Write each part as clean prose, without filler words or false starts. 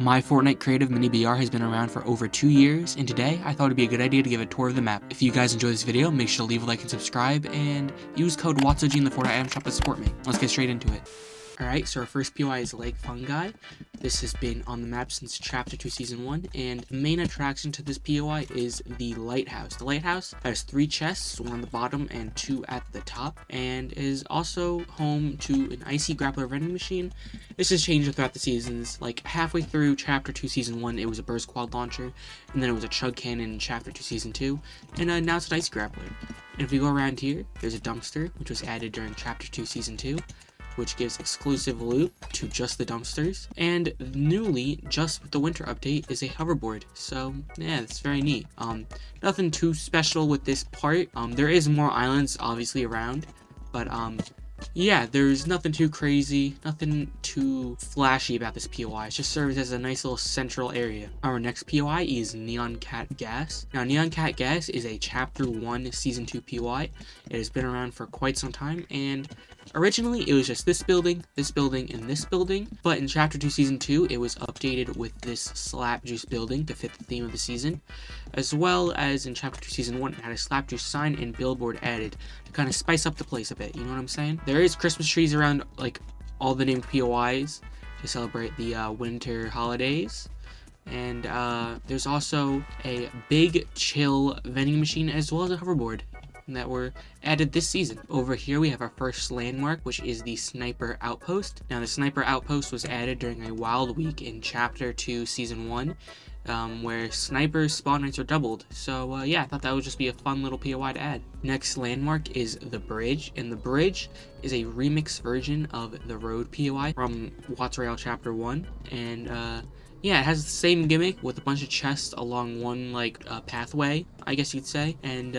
My Fortnite creative mini BR has been around for over 2 years, and today I thought it'd be a good idea to give a tour of the map. If you guys enjoy this video, make sure to leave a like and subscribe, and use code WOTTS in the Fortnite item shop to support me. Let's get straight into it. Alright, so our first POI is Lake Fungi. This has been on the map since Chapter 2 Season 1, and the main attraction to this POI is the lighthouse. The lighthouse has 3 chests, 1 on the bottom and 2 at the top, and is also home to an icy grappler vending machine. This has changed throughout the seasons. Like, halfway through Chapter 2 Season 1, it was a burst quad launcher, and then it was a chug cannon in Chapter 2 Season 2, and now it's an icy grappler. And if we go around here, there's a dumpster, which was added during Chapter 2 Season 2, which gives exclusive loot to just the dumpsters. And newly, just with the winter update, is a hoverboard. So yeah, it's very neat. Nothing too special with this part. There is more islands obviously around, but yeah, there's nothing too crazy, nothing too flashy about this POI. It just serves as a nice little central area. Our next POI is Neon Cat Gas. Now, Neon Cat Gas is a Chapter 1 Season 2 POI. It has been around for quite some time, and originally it was just this building, and this building, but in Chapter 2 Season 2, it was updated with this Slap Juice building to fit the theme of the season, as well as in Chapter 2 Season 1, it had a Slap Juice sign and billboard added to kind of spice up the place a bit, you know what I'm saying? There is Christmas trees around, like, all the named POIs to celebrate the winter holidays. And there's also a big chill vending machine as well as a hoverboard that were added this season. Over here we have our first landmark, which is the Sniper Outpost. Now, the Sniper Outpost was added during a wild week in Chapter 2 Season 1, where sniper spawn rates are doubled. So yeah, I thought that would just be a fun little POI to add. Next landmark is the bridge, and the bridge is a remix version of the road POI from Wotts Royale Chapter 1, and yeah, it has the same gimmick with a bunch of chests along one, like, pathway, I guess you'd say. And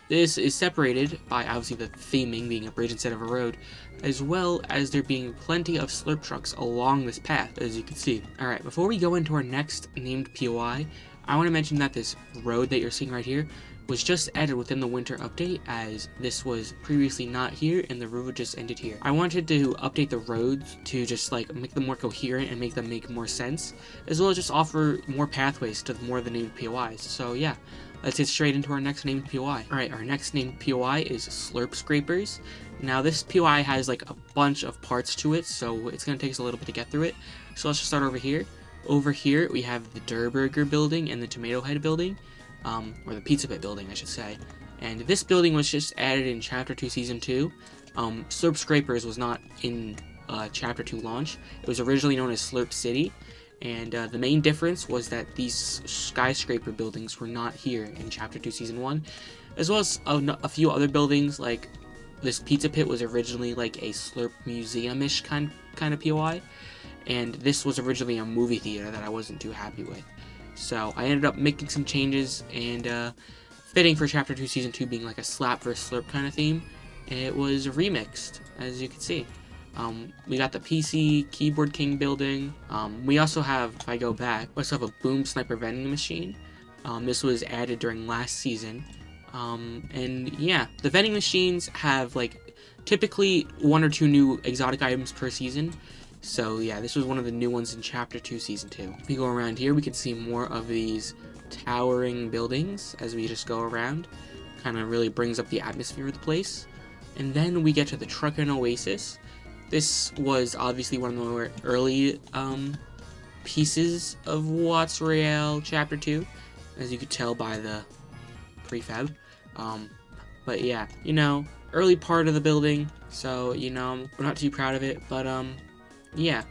this is separated by, obviously, the theming being a bridge instead of a road, as well as there being plenty of slurp trucks along this path, as you can see. Alright, before we go into our next named POI, I want to mention that this road that you're seeing right here was just added within the winter update, as this was previously not here and the road just ended here. I wanted to update the roads to just, like, make them more coherent and make them make more sense, as well as just offer more pathways to more of the named POIs. So yeah, let's get straight into our next named POI. Alright, our next named POI is Slurp Scrapers. Now, this POI has, like, a bunch of parts to it, so it's going to take us a little bit to get through it. So let's just start over here. Over here, we have the Durr Burger building and the Tomato Head building. Or the Pizza Pit building, I should say. And this building was just added in Chapter 2 Season 2. Slurp Scrapers was not in Chapter 2 launch. It was originally known as Slurp City. And the main difference was that these skyscraper buildings were not here in Chapter 2 Season 1. As well as a few other buildings, like this Pizza Pit was originally like a Slurp Museum-ish kind of POI. And this was originally a movie theater that I wasn't too happy with. So I ended up making some changes, and fitting for Chapter 2 Season 2 being like a slap versus slurp kind of theme, it was remixed, as you can see. We got the PC Keyboard King building. We also have, if I go back, we also have a Boom Sniper vending machine. This was added during last season. And yeah, the vending machines have, like, typically 1 or 2 new exotic items per season. So yeah, this was one of the new ones in Chapter 2 Season 2. If we go around here, we can see more of these towering buildings as we just go around. Kind of really brings up the atmosphere of the place. And then we get to the Truckin' Oasis. This was obviously one of the more early pieces of Wotts Royale Chapter 2, as you could tell by the prefab. But yeah, you know, early part of the building, so, you know, we're not too proud of it, but yeah,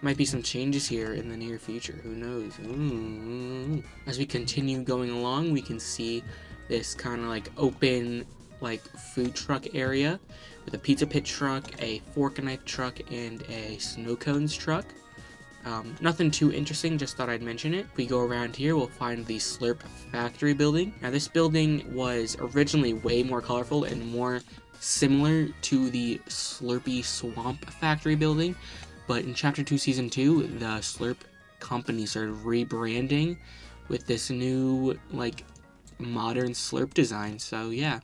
might be some changes here in the near future. Who knows? Ooh. As we continue going along, we can see this kind of like open, like, food truck area with a Pizza Pit truck, a fork and knife truck, and a snow cones truck. Nothing too interesting, just thought I'd mention it. If we go around here, we'll find the Slurp Factory building. Now, this building was originally way more colorful and more similar to the Slurpy Swamp Factory building. But in Chapter 2 Season 2, the Slurp company started rebranding with this new, like, modern Slurp design. So yeah,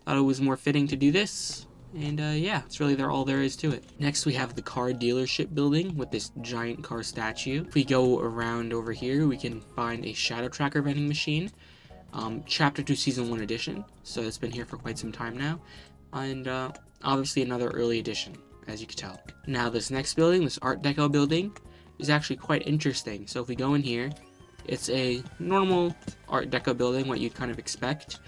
thought it was more fitting to do this. And yeah, that's really all there is to it. Next, we have the car dealership building with this giant car statue. If we go around over here, we can find a shadow tracker vending machine. Chapter 2 Season 1 edition, so it's been here for quite some time now. And obviously another early edition, as you can tell. Now this next building, this Art Deco building, is actually quite interesting. So if we go in here, it's a normal Art Deco building, what you'd kind of expect.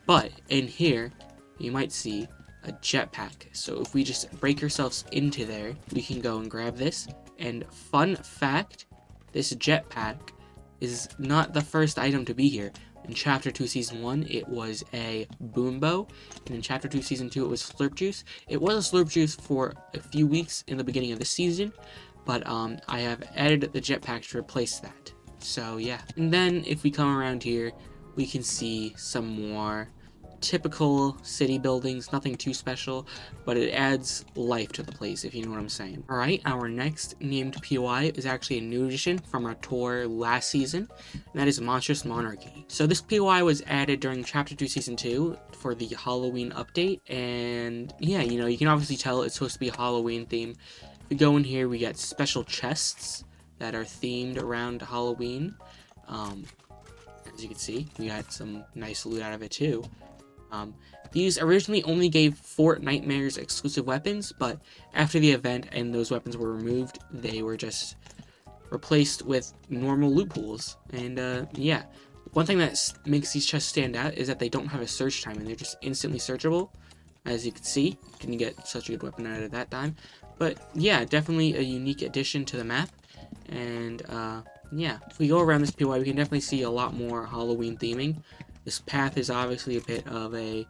But in here, you might see a jetpack. So if we just break ourselves into there, we can go and grab this. And fun fact, this jetpack is not the first item to be here. In Chapter 2 Season 1, it was a boom bow, and in Chapter 2 Season 2, it was slurp juice. It was a slurp juice for a few weeks in the beginning of the season, but I have added the jetpack to replace that. So yeah. And then if we come around here, we can see some more typical city buildings, nothing too special, but it adds life to the place, if you know what I'm saying. Alright, our next named POI is actually a new addition from our tour last season, and that is Monstrous Monarchy. So this POI was added during Chapter 2 Season 2 for the Halloween update, and yeah, you know, you can obviously tell it's supposed to be a Halloween theme. If we go in here, we get special chests that are themed around Halloween. As you can see, we got some nice loot out of it too. These originally only gave Fortnite exclusive weapons, but after the event and those weapons were removed, they were just replaced with normal loot pools. And yeah, one thing that makes these chests stand out is that they don't have a search time, and they're just instantly searchable. As you can see, didn't get such a good weapon out of that time. But yeah, definitely a unique addition to the map. And yeah, if we go around this POI, we can definitely see a lot more Halloween theming. This path is obviously a bit of a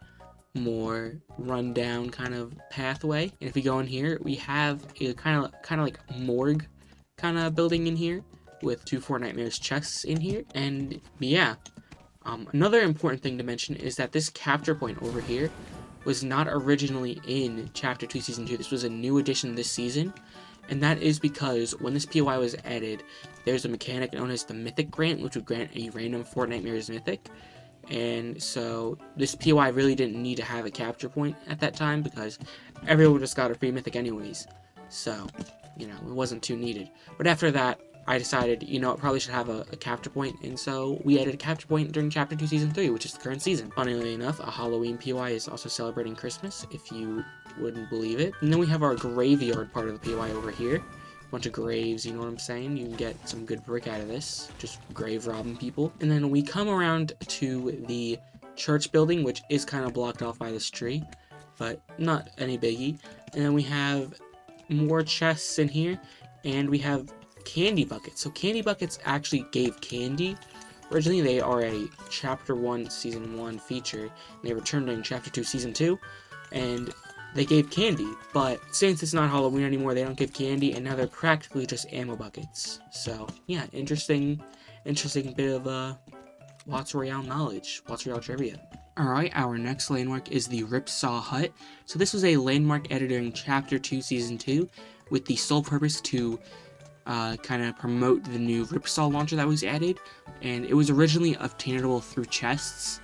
more rundown kind of pathway. And if we go in here, we have a kind of like morgue kind of building in here with 2 Fortnite chests in here. And yeah, another important thing to mention is that this capture point over here was not originally in Chapter 2 Season 2. This was a new addition this season. And that is because when this POI was added, there's a mechanic known as the Mythic Grant, which would grant a random Fortnite Mythic. And so this POI really didn't need to have a capture point at that time because everyone just got a free mythic anyways. So, you know, it wasn't too needed. But after that, I decided, you know, it probably should have a capture point. And so we added a capture point during Chapter 2 Season 3, which is the current season. Funnily enough, a Halloween POI is also celebrating Christmas, if you wouldn't believe it. And then we have our graveyard part of the POI over here. Bunch of graves, you know what I'm saying? You can get some good brick out of this, just grave robbing people. And then we come around to the church building, which is kind of blocked off by this tree, but not any biggie. And then we have more chests in here, and we have candy buckets. So candy buckets actually gave candy. Originally, they are a Chapter 1 Season 1 feature, and they returned during Chapter 2 Season 2, and they gave candy, but since it's not Halloween anymore, they don't give candy, and now they're practically just ammo buckets. So, yeah, interesting bit of, Wotts Royale knowledge, Wotts Royale trivia. Alright, our next landmark is the Ripsaw Hut. So this was a landmark added during Chapter 2 Season 2, with the sole purpose to, kind of promote the new Ripsaw launcher that was added, and it was originally obtainable through chests.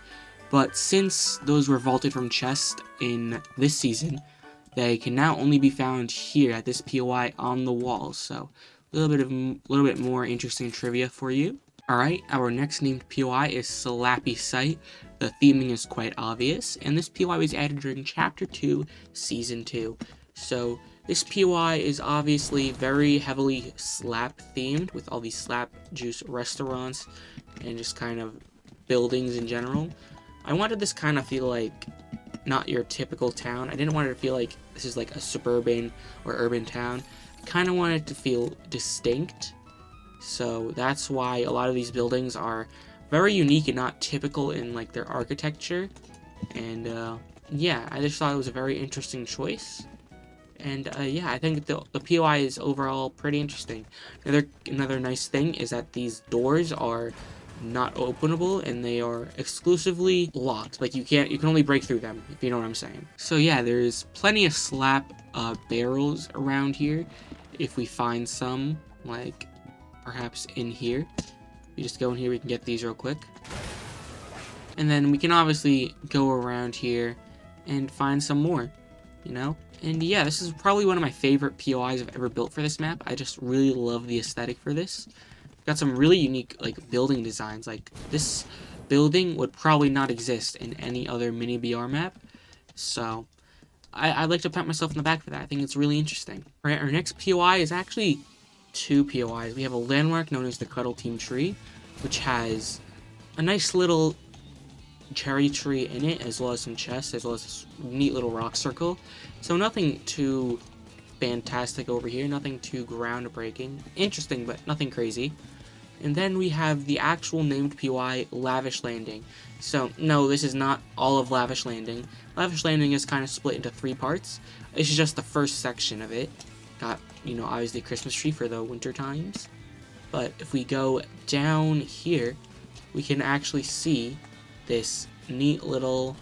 But since those were vaulted from chests in this season, they can now only be found here at this POI on the walls. So a little bit more interesting trivia for you. Alright, our next named POI is Slappy Sight. The theming is quite obvious, and this POI was added during Chapter 2, Season 2. So this POI is obviously very heavily slap themed, with all these slap juice restaurants and just kind of buildings in general. I wanted this kind of feel like not your typical town. I didn't want it to feel like this is like a suburban or urban town. I kind of wanted it to feel distinct. So that's why a lot of these buildings are very unique and not typical in like their architecture. And yeah, I just thought it was a very interesting choice. And yeah, I think the POI is overall pretty interesting. Another nice thing is that these doors are not openable, and they are exclusively locked. Like you can only break through them, if you know what I'm saying. So yeah, there's plenty of slap barrels around here. If we find some, like perhaps in here, we just go in here, we can get these real quick. And then we can obviously go around here and find some more. you know? And yeah, this is probably one of my favorite POIs I've ever built for this map. I just really love the aesthetic for this. Got some really unique, like, building designs. Like, this building would probably not exist in any other mini BR map. So, I'd like to pat myself in the back for that. I think it's really interesting. Alright, our next POI is actually two POIs. We have a landmark known as the Cuddle Team Tree, which has a nice little cherry tree in it, as well as some chests, as well as this neat little rock circle. So nothing too fantastic over here, nothing too groundbreaking. Interesting, but nothing crazy. And then we have the actual named POI, Lavish Landing. So, no, this is not all of Lavish Landing. Lavish Landing is kind of split into 3 parts. This is just the first section of it. Got, you know, obviously a Christmas tree for the winter times. But if we go down here, we can actually see this neat little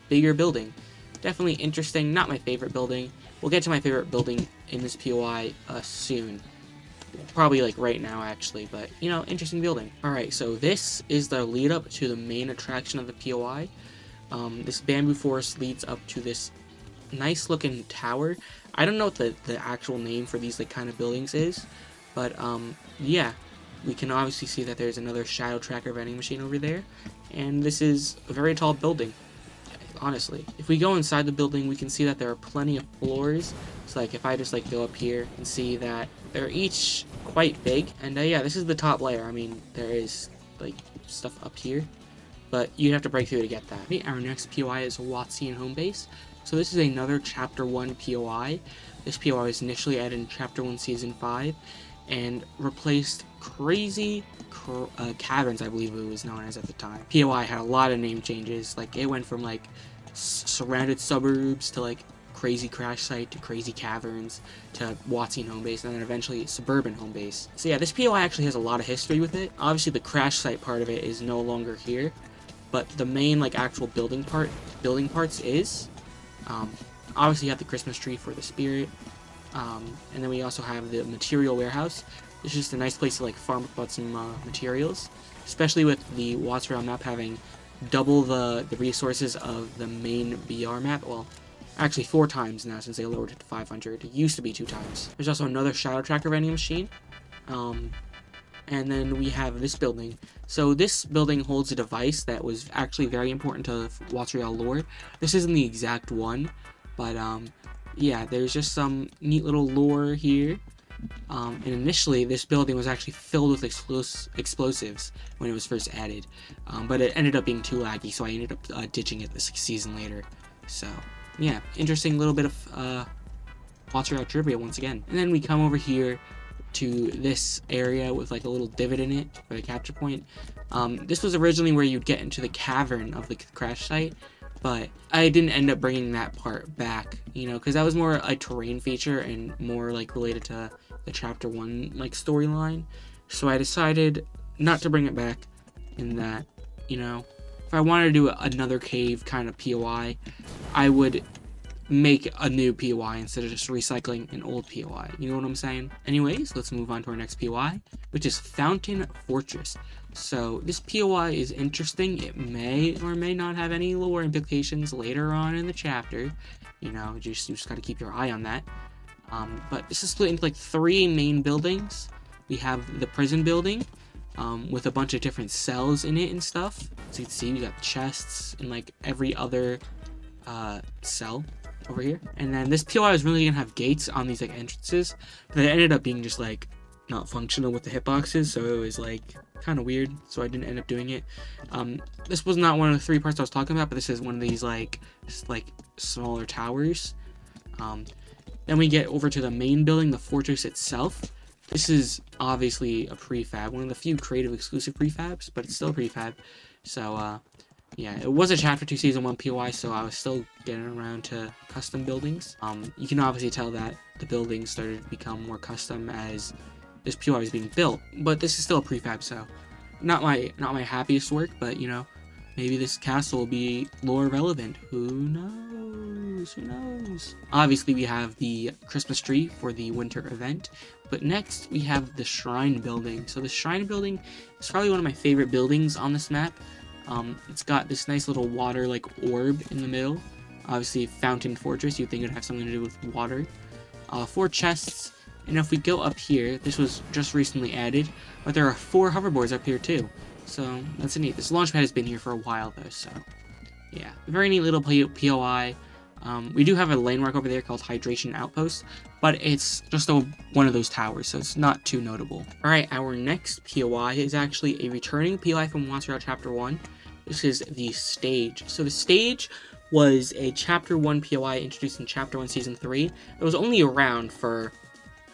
bigger building. Definitely interesting. Not my favorite building. We'll get to my favorite building in this POI soon. Probably like right now actually, but you know, interesting building. Alright, so this is the lead up to the main attraction of the POI. This bamboo forest leads up to this nice looking tower. I don't know what the actual name for these like kind of buildings is, but yeah, we can obviously see that there's another shadow tracker vending machine over there, and this is a very tall building, honestly. If we go inside the building, we can see that there are plenty of floors. So like if I just like go up here and see that they're each quite big, and yeah, this is the top layer. I mean, there is like stuff up here, but you have to break through to get that. Our next POI is Wottsian Home Base. So this is another Chapter 1 POI. This POI was initially added in Chapter 1 Season 5 and replaced Crazy Caverns, I believe it was known as at the time. POI had a lot of name changes. Like, it went from like surrounded suburbs to like Crazy Crash Site to Crazy Caverns to Wottsian Home Base, and then eventually Suburban Home Base. So yeah, this POI actually has a lot of history with it. Obviously the Crash Site part of it is no longer here, but the main like actual building parts is. Obviously you have the Christmas tree for the spirit, and then we also have the material warehouse. It's just a nice place to like farm up some materials, especially with the Wotts Royale map having double the resources of the main BR map. Well, actually 4 times now since they lowered it to 500. It used to be 2 times. There's also another shadow tracker vending machine. And then we have this building. So this building holds a device that was actually very important to Wotts Royale lore. This isn't the exact one, but yeah, there's just some neat little lore here. And initially, this building was actually filled with explosives when it was first added, but it ended up being too laggy, so I ended up ditching it this season later. So yeah, interesting little bit of Wotts Royale trivia once again. And then we come over here to this area with like a little divot in it for the capture point. This was originally where you'd get into the cavern of the crash site, but I didn't end up bringing that part back, you know, because that was more a terrain feature and more like related to the chapter 1 like storyline. So I decided not to bring it back, in that, you know, if I wanted to do another cave kind of POI, I would make a new POI instead of just recycling an old POI. You know what I'm saying? Anyways, let's move on to our next POI, which is Fountain Fortress. So this POI is interesting. It may or may not have any lore implications later on in the chapter. You know, you just got to keep your eye on that. But this is split into like 3 main buildings. We have the prison building, with a bunch of different cells in it and stuff. So you can see we got chests in like every other cell over here. And then this POI was really gonna have gates on these like entrances, but it ended up being just like not functional with the hitboxes, so it was like kind of weird, so I didn't end up doing it. This was not one of the 3 parts I was talking about, but this is one of these like smaller towers. Then we get over to the main building, the fortress itself. This is obviously a prefab, one of the few creative exclusive prefabs, but it's still a prefab. So yeah, it was a Chapter 2 Season 1 POI, so I was still getting around to custom buildings. You can obviously tell that the buildings started to become more custom as this POI was being built, but this is still a prefab, so not my happiest work, but you know, maybe this castle will be lore relevant. Who knows? Who knows? Obviously, we have the Christmas tree for the winter event, but next we have the shrine building. So the shrine building is probably one of my favorite buildings on this map. It's got this nice little water like orb in the middle, Obviously, Fountain Fortress, you'd think it would have something to do with water. 4 chests, and if we go up here, this was just recently added, but there are 4 hoverboards up here too. So, that's neat. This launch pad has been here for a while though, so yeah. Very neat little POI. We do have a landmark over there called Hydration Outpost, but it's just one of those towers, so it's not too notable. Alright, our next POI is actually a returning POI from Wotts Chapter 1. This is the stage. So the stage was a Chapter 1 POI introduced in Chapter 1 Season 3. It was only around for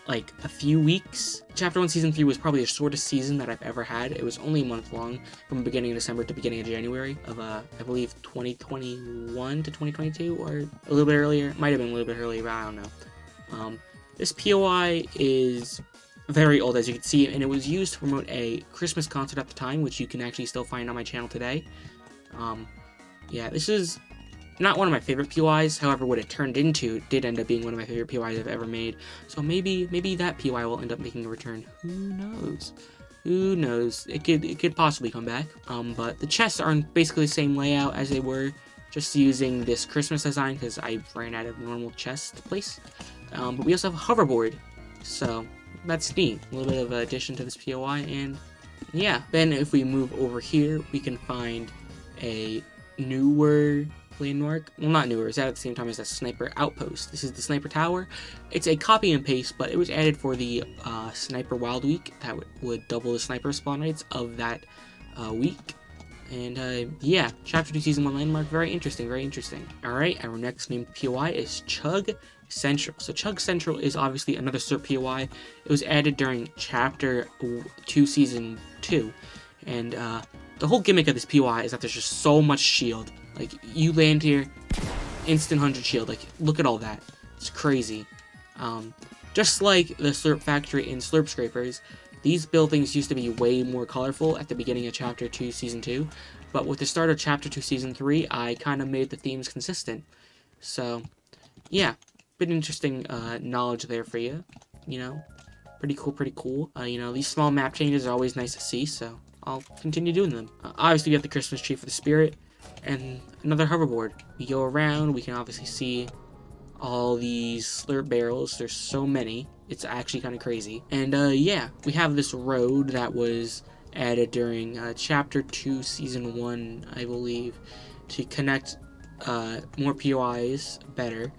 like a few weeks. Chapter 1 Season 3 was probably the shortest season that I've ever had. It was only a month long, from beginning of December to beginning of January of, I believe, 2021 to 2022, or a little bit earlier. Might have been a little bit earlier, but I don't know. This POI is very old, as you can see, and it was used to promote a Christmas concert at the time, which you can actually still find on my channel today. Yeah, this is not one of my favorite POIs, however, what it turned into did end up being one of my favorite POIs I've ever made. So maybe that POI will end up making a return. Who knows? Who knows? It could possibly come back. But the chests are in basically the same layout as they were, just using this Christmas design because I ran out of normal chest to place. But we also have a hoverboard, so that's neat. A little bit of an addition to this POI, and yeah. Then if we move over here, we can find a newer landmark. Well, not newer, it's at the same time as the Sniper Outpost. This is the Sniper Tower. It's a copy and paste, but it was added for the Sniper Wild Week. That would double the sniper spawn rates of that week. And yeah, Chapter 2 Season 1 landmark, very interesting, very interesting. Alright, our next named POI is Chug Central. So Chug Central is obviously another SERP POI. It was added during Chapter 2 Season 2. And the whole gimmick of this POI is that there's just so much shield. Like, you land here, instant 100 shield. Like, look at all that. It's crazy. Just like the Slurp Factory in Slurp Scrapers, these buildings used to be way more colorful at the beginning of Chapter 2 Season 2. But with the start of Chapter 2 Season 3, I kind of made the themes consistent. So, yeah. Bit interesting knowledge there for you. You know? Pretty cool, pretty cool. You know, these small map changes are always nice to see, so I'll continue doing them. Obviously, we have the Christmas tree for the spirit, and another hoverboard. We go around, we can obviously see all these slurp barrels. There's so many. It's actually kind of crazy. And yeah, we have this road that was added during Chapter 2 Season 1, I believe, to connect more POIs better.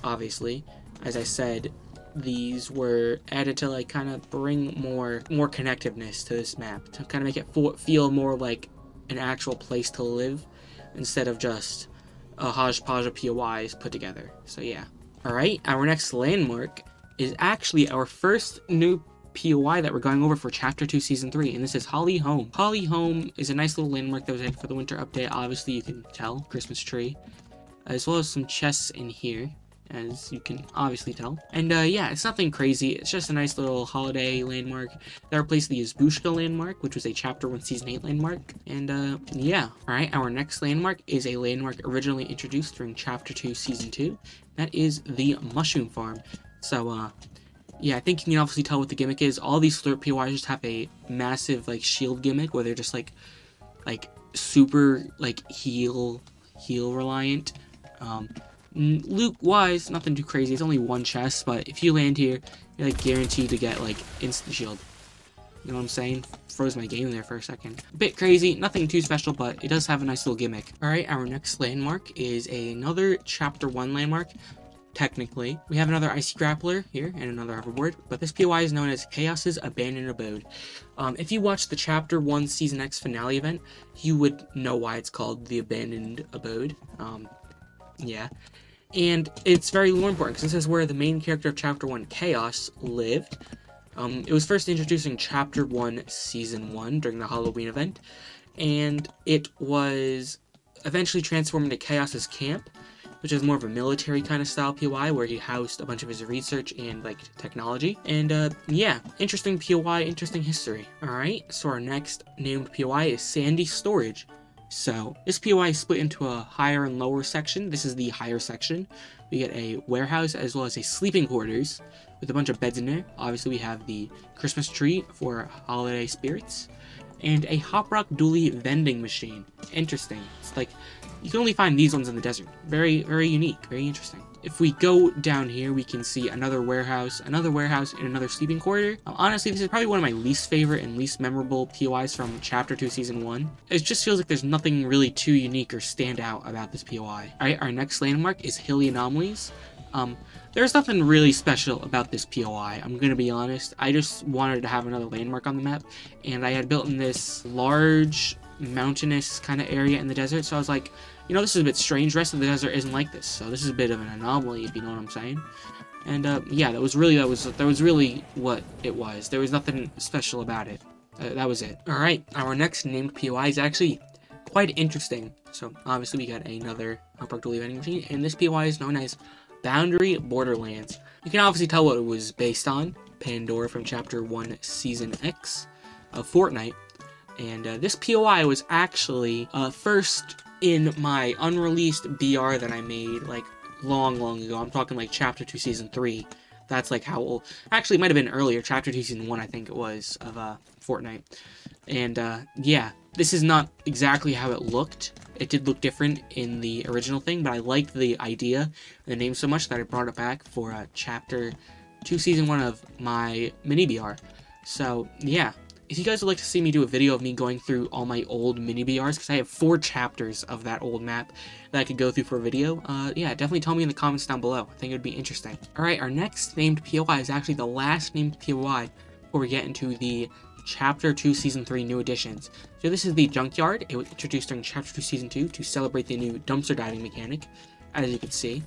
Obviously, as I said, these were added to like kind of bring more connectiveness to this map, to kind of make it feel more like an actual place to live instead of just a hodgepodge of POIs put together. So yeah. Alright, our next landmark is actually our first new POI that we're going over for Chapter 2 Season 3, and this is Holly Home. Holly Home is a nice little landmark that was added for the winter update. Obviously, you can tell, Christmas tree, as well as some chests in here, as you can obviously tell. And yeah, it's nothing crazy. It's just a nice little holiday landmark that replaced the Izbushka landmark, which was a Chapter 1 Season 8 landmark. And yeah. Alright, our next landmark is a landmark originally introduced during Chapter 2 Season 2. That is the Mushroom Farm. So yeah, I think you can obviously tell what the gimmick is. All these Slurp POIs just have a massive like shield gimmick where they're just like super like heal reliant. Loot wise, nothing too crazy. It's only one chest, but if you land here, you're like guaranteed to get like instant shield. You know what I'm saying? Froze my game there for a second. A bit crazy, nothing too special, but it does have a nice little gimmick. Alright, our next landmark is another Chapter 1 landmark. Technically, we have another Icy Grappler here and another hoverboard, but this POI is known as Chaos's Abandoned Abode. If you watched the Chapter 1 Season X finale event, you would know why it's called the Abandoned Abode. Yeah. And it's very lore important, because this is where the main character of Chapter 1, Chaos, lived. It was first introduced in Chapter 1, Season 1, during the Halloween event, and it was eventually transformed into Chaos's camp, which is more of a military kind of style POI, where he housed a bunch of his research and, like, technology. And, yeah, interesting POI, interesting history. Alright, so our next named POI is Sandy Storage. So, this POI is split into a higher and lower section. This is the higher section. We get a warehouse as well as a sleeping quarters with a bunch of beds in there. Obviously, we have the Christmas tree for holiday spirits. and a Hop Rock Dually vending machine. Interesting. It's like, you can only find these ones in the desert. Very, very unique, very interesting. If we go down here, we can see another warehouse, and another sleeping quarter. Honestly, this is probably one of my least favorite and least memorable POIs from Chapter 2, Season 1. It just feels like there's nothing really too unique or stand out about this POI. Alright, our next landmark is Hilly Anomalies. There's nothing really special about this POI, I'm gonna be honest. I just wanted to have another landmark on the map, and I had built in this large, mountainous kind of area in the desert, so I was like, you know, this is a bit strange. The rest of the desert isn't like this, so this is a bit of an anomaly, if you know what I'm saying. And yeah, that was really what it was. There was nothing special about it. That was it. All right, our next named POI is actually quite interesting. So obviously we got another Hop Rock Dually vending machine, and this POI is known as Boundary Borderlands. You can obviously tell what it was based on. Pandora from Chapter 1, Season X of Fortnite. And this POI was actually first in my unreleased BR that I made, like, long ago. I'm talking, like, Chapter 2, Season 3. That's, like, how old... Actually, it might have been earlier. Chapter 2, Season 1, I think it was, of Fortnite. And, yeah, this is not exactly how it looked. It did look different in the original thing, but I liked the idea and the name so much that I brought it back for Chapter 2, Season 1 of my mini BR. So, yeah. If you guys would like to see me do a video of me going through all my old mini BRs, because I have 4 chapters of that old map that I could go through for a video, yeah, definitely tell me in the comments down below. I think it would be interesting. Alright, our next named POI is actually the last named POI before we get into the Chapter 2 Season 3 new additions. So this is the Junkyard. It was introduced during Chapter 2 Season 2 to celebrate the new dumpster diving mechanic, as you can see.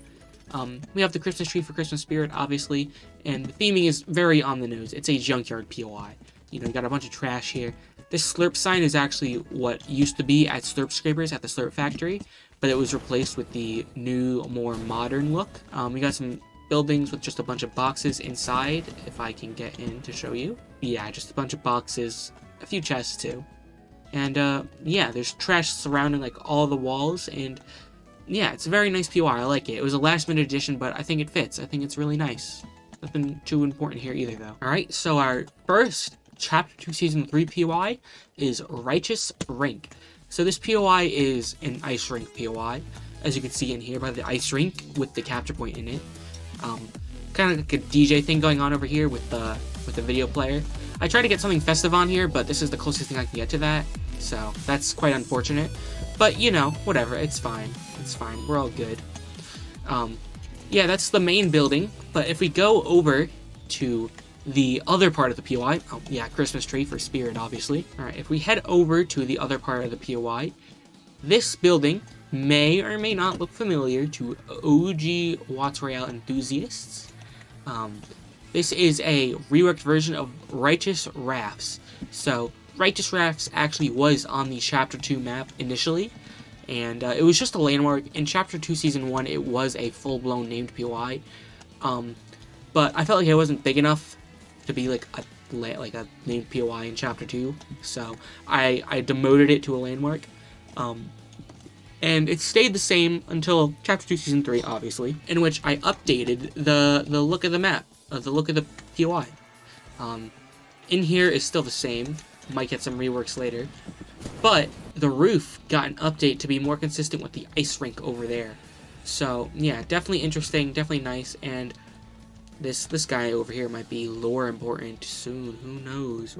We have the Christmas tree for Christmas spirit, obviously, and the theming is very on the nose. It's a Junkyard POI. You know, you got a bunch of trash here. This slurp sign is actually what used to be at Slurp Scrapers at the Slurp Factory, but it was replaced with the new, more modern look. We got some buildings with just a bunch of boxes inside, if I can get in to show you. Yeah, just a bunch of boxes, a few chests too. And yeah, there's trash surrounding like all the walls, and yeah, it's a very nice POI. I like it. It was a last minute addition, but I think it fits. I think it's really nice. Nothing too important here either, though. Alright, so our first Chapter 2 Season 3 POI is Righteous Rink. So this POI is an ice rink POI, as you can see in here by the ice rink with the capture point in it. Kind of like a DJ thing going on over here with the video player. I tried to get something festive on here, but this is the closest thing I can get to that, so that's quite unfortunate. But, you know, whatever, it's fine. It's fine, we're all good. Yeah, that's the main building, but if we go over to the other part of the POI, oh yeah, Christmas tree for spirit, obviously. Alright, if we head over to the other part of the POI, this building may or may not look familiar to OG Wotts Royale enthusiasts. This is a reworked version of Righteous Rafts. So, Righteous Rafts actually was on the Chapter 2 map initially, and it was just a landmark. In Chapter 2 Season 1, it was a full-blown named POI, but I felt like it wasn't big enough to be like a named POI in Chapter 2, so I demoted it to a landmark, and it stayed the same until Chapter 2 Season 3, obviously, in which I updated the look of the map, the look of the POI. In here is still the same, might get some reworks later, but the roof got an update to be more consistent with the ice rink over there. So yeah, definitely interesting, definitely nice, and this guy over here might be lore important soon. Who knows?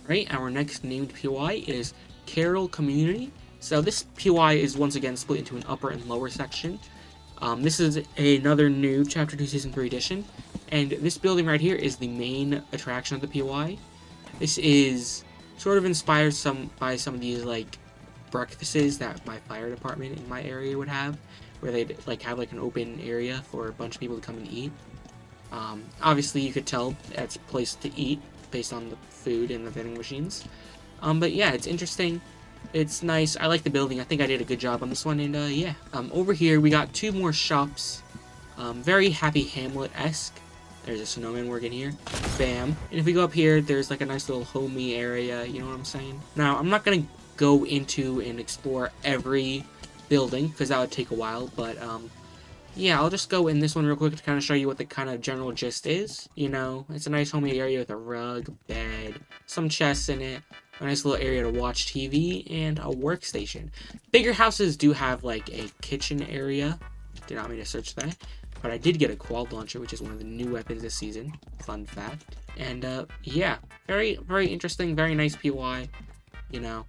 Right, our next named POI is Carol Community. So this POI is once again split into an upper and lower section. This is another new Chapter 2 Season 3 edition, and this building right here is the main attraction of the POI. This is sort of inspired by some of these like breakfasts that my fire department in my area would have, where they'd like have like an open area for a bunch of people to come and eat. Obviously you could tell it's a place to eat based on the food and the vending machines. But yeah, it's interesting. It's nice. I like the building. I think I did a good job on this one, and yeah. Over here we got 2 more shops. Very Happy Hamlet-esque. There's a snowman working here. Bam. And if we go up here, there's like a nice little homey area, you know what I'm saying? Now, I'm not gonna go into and explore every building, because that would take a while, but yeah, I'll just go in this one real quick to kind of show you what the kind of general gist is. You know, it's a nice homey area with a rug, bed, some chests in it, a nice little area to watch TV, and a workstation. Bigger houses do have like a kitchen area. Did not mean to search that, but I did get a quad launcher, which is one of the new weapons this season. Fun fact. And yeah, very, very interesting, very nice POI. You know,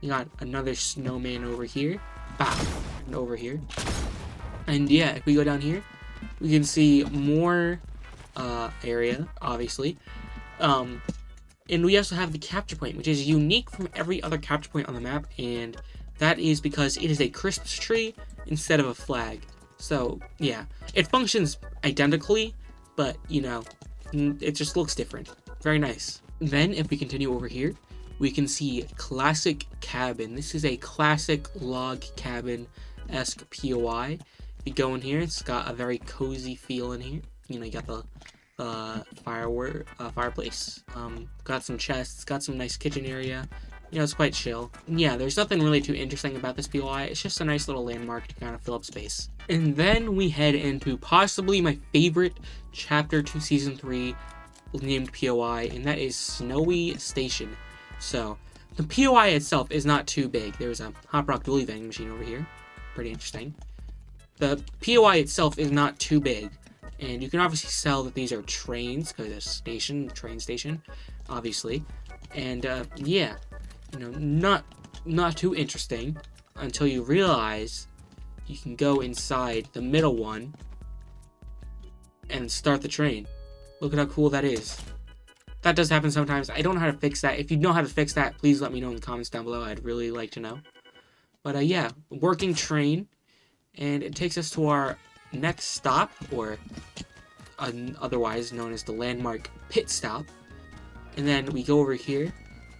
you got another snowman over here. Bow, and over here. And yeah, if we go down here, we can see more area, obviously. And we also have the capture point, which is unique from every other capture point on the map, and that is because it is a Christmas tree instead of a flag. So, yeah, it functions identically, but, you know, it just looks different. Very nice. Then, if we continue over here, we can see Classic Cabin. This is a classic log cabin-esque POI. If you go in here, it's got a very cozy feel in here. You know, you got the fireplace. Got some chests, got some nice kitchen area. You know, it's quite chill. Yeah, there's nothing really too interesting about this POI. It's just a nice little landmark to kind of fill up space. And then we head into possibly my favorite Chapter 2 Season 3 named POI, and that is Snowy Station. So, the POI itself is not too big. There's a Hop Rock dually vending machine over here. Pretty interesting. The POI itself is not too big. And you can obviously tell that these are trains, because it's a train station, obviously. And, yeah, you know, not too interesting until you realize you can go inside the middle one and start the train. Look at how cool that is. That does happen sometimes. I don't know how to fix that. If you know how to fix that, please let me know in the comments down below. I'd really like to know. But, yeah, working train. And it takes us to our next stop, or otherwise known as the landmark pit stop. And then we go over here,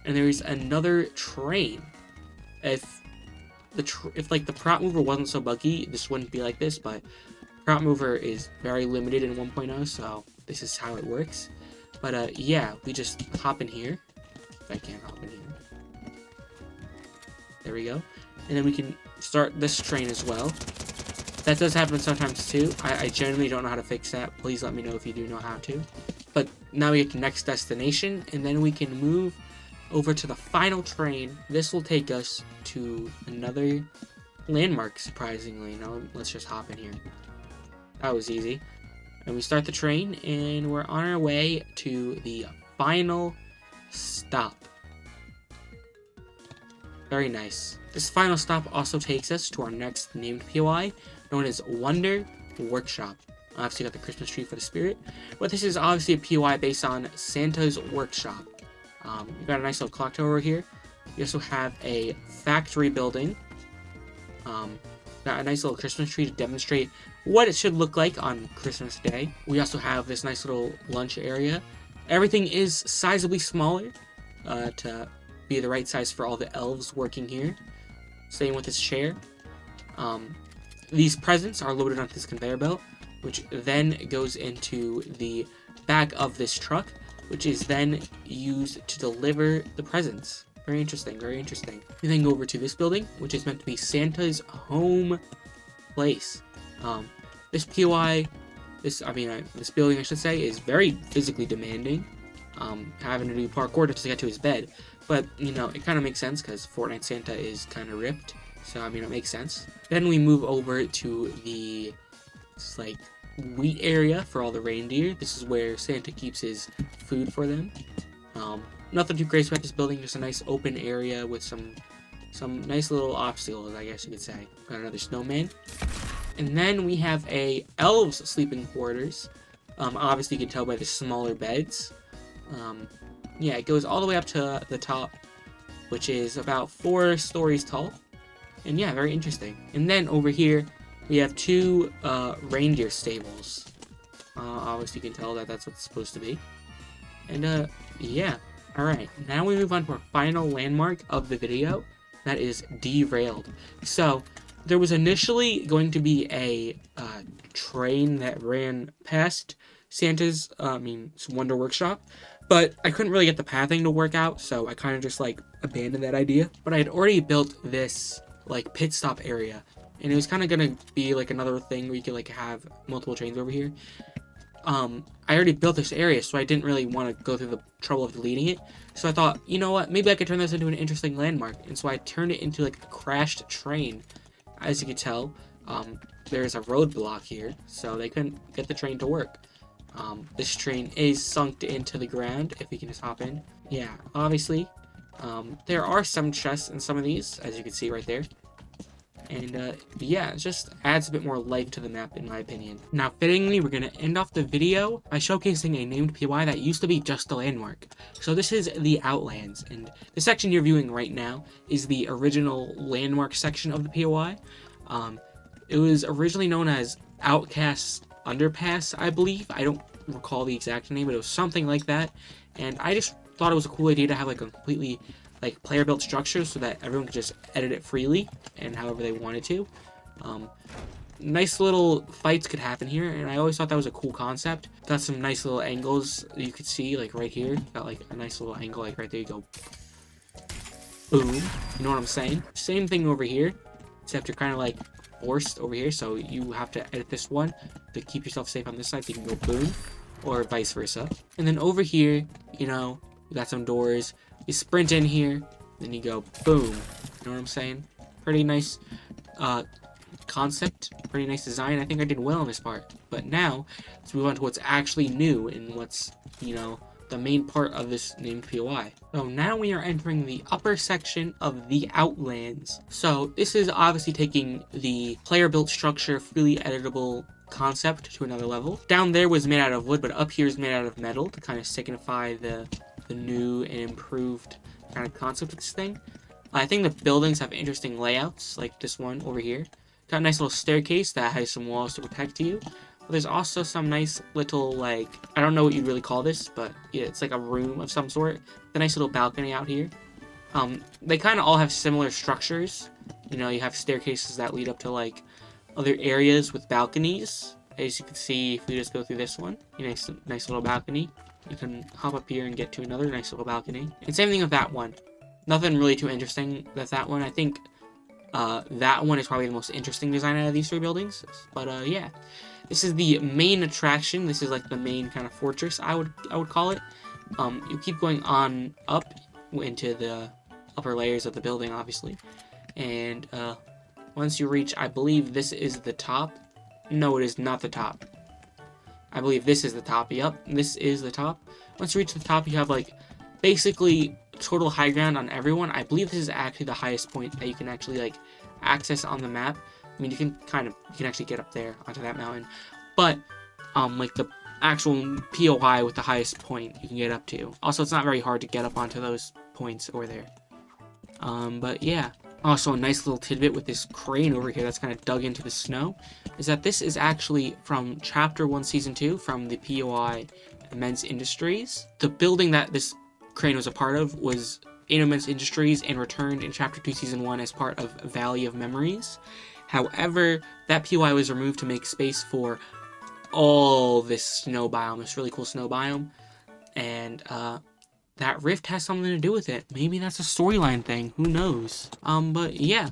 and there's another train. If like the prop mover wasn't so buggy, this wouldn't be like this, but prop mover is very limited in 1.0, so this is how it works. But yeah, we just hop in here. If I can't hop in here. There we go. And then we can start this train as well. That does happen sometimes too. I generally don't know how to fix that. Please let me know if you do know how to. But now we get to next destination, and then we can move over to the final train. This will take us to another landmark, surprisingly. Now let's just hop in here. That was easy. And we start the train, and we're on our way to the final stop. Very nice. This final stop also takes us to our next named POI, known as Wonder Workshop. Obviously got the Christmas tree for the spirit, but this is obviously a POI based on Santa's Workshop. We've got a nice little clock tower over here. We also have a factory building. Got a nice little Christmas tree to demonstrate what it should look like on Christmas Day. We also have this nice little lunch area. Everything is sizably smaller to be the right size for all the elves working here. Same with this chair. These presents are loaded onto this conveyor belt, which then goes into the back of this truck, which is then used to deliver the presents. Very interesting, very interesting. We then go over to this building, which is meant to be Santa's home place. This POI, this building, I should say, is very physically demanding. Having to do parkour just to get to his bed. But, you know, it kind of makes sense because Fortnite Santa is kind of ripped. So, I mean, it makes sense. Then we move over to the, like, wheat area for all the reindeer. This is where Santa keeps his food for them. Nothing too crazy about this building, just a nice open area with some nice little obstacles, I guess you could say. Got another snowman. And then we have a elves sleeping quarters. Obviously you can tell by the smaller beds. Yeah, it goes all the way up to the top, which is about 4 stories tall. And yeah, very interesting. And then over here, we have 2 reindeer stables. Obviously you can tell that that's what it's supposed to be. And yeah. Alright, now we move on to our final landmark of the video. That is Derailed. So, there was initially going to be a train that ran past Santa's, Wonder Workshop. But I couldn't really get the pathing to work out, so I kind of just, like, abandoned that idea. But I had already built this, like, pit stop area. and it was kind of gonna be like another thing where you could like have multiple trains over here. I already built this area, so I didn't really want to go through the trouble of deleting it. So I thought, you know what, maybe I could turn this into an interesting landmark. And so I turned it into like a crashed train. As you can tell, there's a roadblock here, so they couldn't get the train to work. This train is sunk into the ground, if we can just hop in. Yeah, obviously, there are some chests in some of these, as you can see right there. And yeah, it just adds a bit more life to the map, in my opinion. Now, fittingly, we're going to end off the video by showcasing a named POI that used to be just a landmark. So this is the Outlands, and the section you're viewing right now is the original landmark section of the POI. It was originally known as Outcast Underpass, I believe. I don't recall the exact name, but it was something like that. And I just thought it was a cool idea to have like a completely like player-built structure so that everyone could just edit it freely and however they wanted to. Nice little fights could happen here, and I always thought that was a cool concept. Got some nice little angles that you could see, like right here. Got like a nice little angle, like right there you go. Boom. You know what I'm saying? Same thing over here, except you're kind of like forced over here, so you have to edit this one to keep yourself safe on this side, so you can go boom, or vice versa. And then over here, you know, you got some doors. You sprint in here, then you go boom. You know what I'm saying? Pretty nice concept, pretty nice design. I think I did well on this part. But now, let's move on to what's actually new and what's, you know, the main part of this named POI. So now we are entering the upper section of the Outlands. So this is obviously taking the player-built structure, freely editable concept to another level. Down there was made out of wood, but up here is made out of metal to kind of signify the new and improved kind of concept of this thing. I think the buildings have interesting layouts, like this one over here. Got a nice little staircase that has some walls to protect you. But there's also some nice little, like, I don't know what you'd really call this, but yeah, it's like a room of some sort. The nice little balcony out here. They kind of all have similar structures. You know, you have staircases that lead up to, like, other areas with balconies. As you can see, if we just go through this one, nice little balcony. You can hop up here and get to another nice little balcony. And same thing with that one. Nothing really too interesting with that one. I think that one is probably the most interesting design out of these three buildings. But yeah, this is the main attraction. This is like the main kind of fortress, I would call it. You keep going on up into the upper layers of the building, obviously. And once you reach, I believe this is the top. No, it is not the top. I believe this is the top. Yep, this is the top. Once you reach the top, you have like basically total high ground on everyone. I believe this is actually the highest point that you can actually like access on the map. I mean, you can actually get up there onto that mountain, but like the actual POI with the highest point you can get up to. Also, it's not very hard to get up onto those points over there. But yeah. Also, a nice little tidbit with this crane over here that's kind of dug into the snow is that this is actually from Chapter 1, Season 2, from the POI Immense Industries. The building that this crane was a part of was in Immense Industries and returned in Chapter 2, Season 1 as part of Valley of Memories. However, that POI was removed to make space for all this snow biome, this really cool snow biome, and that rift has something to do with it. Maybe that's a storyline thing. Who knows? But yeah.